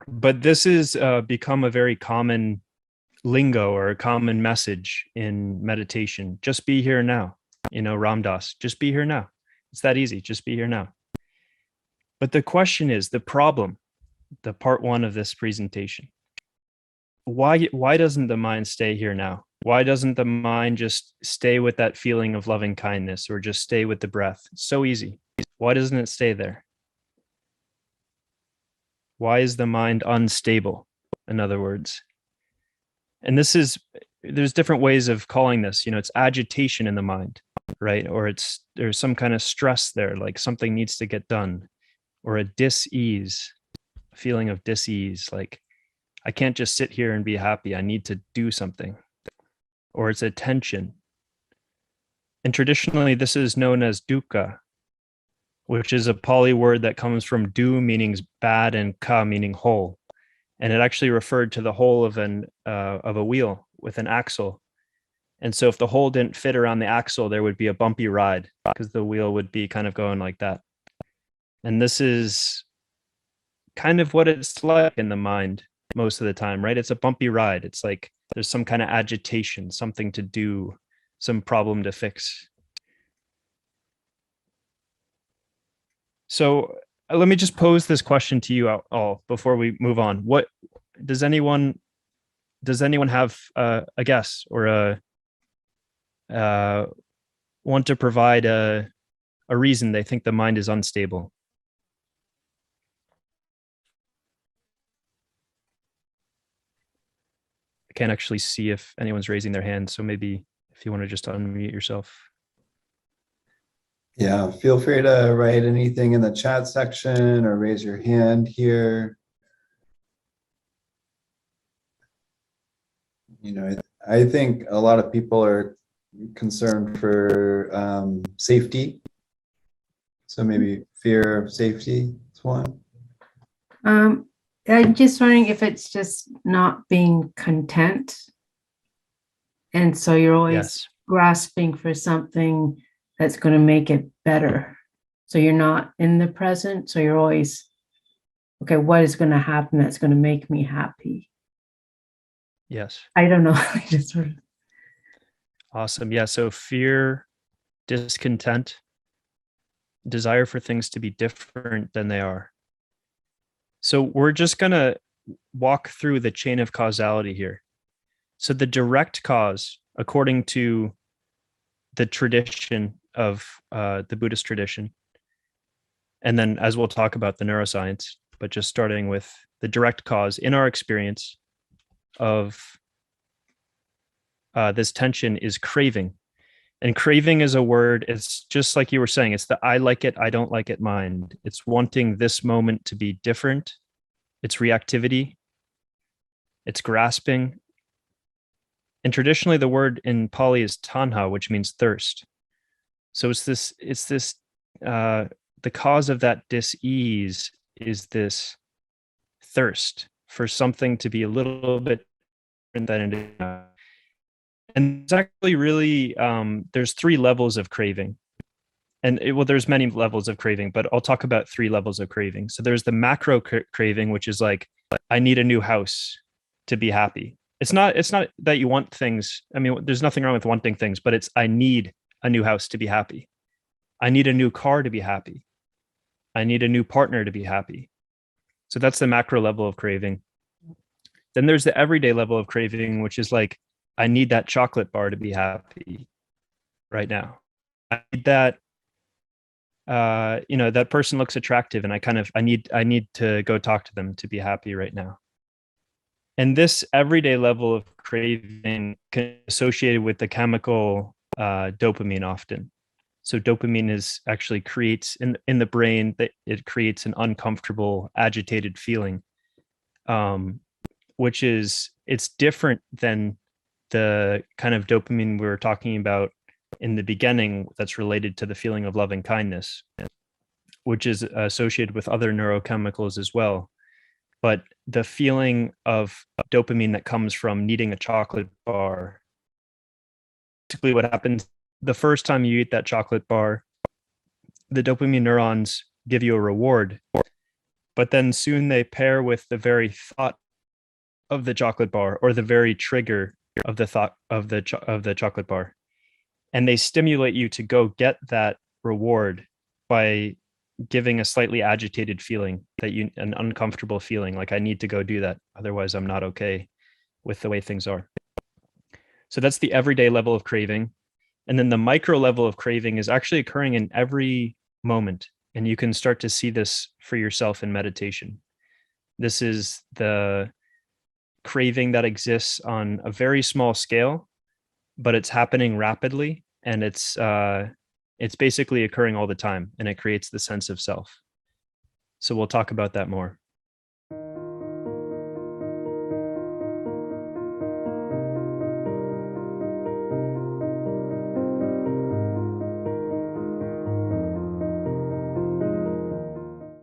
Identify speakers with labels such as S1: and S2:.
S1: But this has become a very common lingo or a common message in meditation. Just be here now. Ram Dass, just be here now. It's that easy. Just be here now. But the question is the problem, the part one of this presentation. Why doesn't the mind stay here now? Why doesn't the mind just stay with that feeling of loving kindness or just stay with the breath? It's so easy. Why doesn't it stay there? Why is the mind unstable, in other words? And there's different ways of calling this. It's agitation in the mind, right? Or there's some kind of stress there, like something needs to get done, or a dis-ease, a feeling of dis-ease, like I can't just sit here and be happy. I need to do something. Or it's a tension. And traditionally, this is known as dukkha, which is a Pali word that comes from du meaning bad and ka meaning whole. And it actually referred to the whole of a wheel with an axle. And so if the hole didn't fit around the axle, there would be a bumpy ride because the wheel would be kind of going like that. And this is kind of what it's like in the mind most of the time, right? It's a bumpy ride. It's like there's some kind of agitation, something to do, some problem to fix. So let me just pose this question to you all before we move on. What does anyone have a guess or want to provide a reason they think the mind is unstable? I can't actually see if anyone's raising their hand, so maybe if you want to just unmute yourself.
S2: Yeah, feel free to write anything in the chat section or raise your hand here. I think a lot of people are concerned for safety. So maybe fear of safety is one.
S3: I'm just wondering if it's just not being content. And so you're always grasping for something that's going to make it better. So you're not in the present. So you're always, okay, what is going to happen that's going to make me happy?
S1: Yes.
S3: I don't know. I just sort of...
S1: Awesome. Yeah. So fear, discontent, desire for things to be different than they are. So we're just going to walk through the chain of causality here. So the direct cause, according to the tradition of the Buddhist tradition, and then as we'll talk about the neuroscience, but just starting with the direct cause in our experience of this tension is craving. And craving is a word, it's just like you were saying, it's the I like it, I don't like it mind. It's wanting this moment to be different. It's reactivity. It's grasping. And traditionally the word in Pali is tanha, which means thirst. So it's this, the cause of that dis-ease is this thirst for something to be a little bit different than it is. And it's actually really, there's 3 levels of craving. And there's many levels of craving, but I'll talk about 3 levels of craving. So there's the macro craving, which is like, I need a new house to be happy. It's not that you want things. I mean, there's nothing wrong with wanting things, but it's, I need a new house to be happy. I need a new car to be happy. I need a new partner to be happy. So that's the macro level of craving. Then there's the everyday level of craving, which is like, I need that chocolate bar to be happy right now. I need that, that person looks attractive and I need to go talk to them to be happy right now. And this everyday level of craving can be associated with the chemical dopamine often. So dopamine is actually creates in the brain that it creates an uncomfortable, agitated feeling, which is, it's different than the kind of dopamine we were talking about in the beginning that's related to the feeling of loving kindness, which is associated with other neurochemicals as well. But the feeling of dopamine that comes from needing a chocolate bar, typically what happens the first time you eat that chocolate bar, the dopamine neurons give you a reward. but then soon they pair with the very thought of the chocolate bar or the very trigger of the thought of the chocolate bar, and they stimulate you to go get that reward by giving a slightly agitated feeling, an uncomfortable feeling, like I need to go do that, otherwise I'm not okay with the way things are. So that's the everyday level of craving. And then the micro level of craving is actually occurring in every moment, and you can start to see this for yourself in meditation. This is the craving that exists on a very small scale, but it's happening rapidly, and it's basically occurring all the time, and it creates the sense of self. So we'll talk about that more.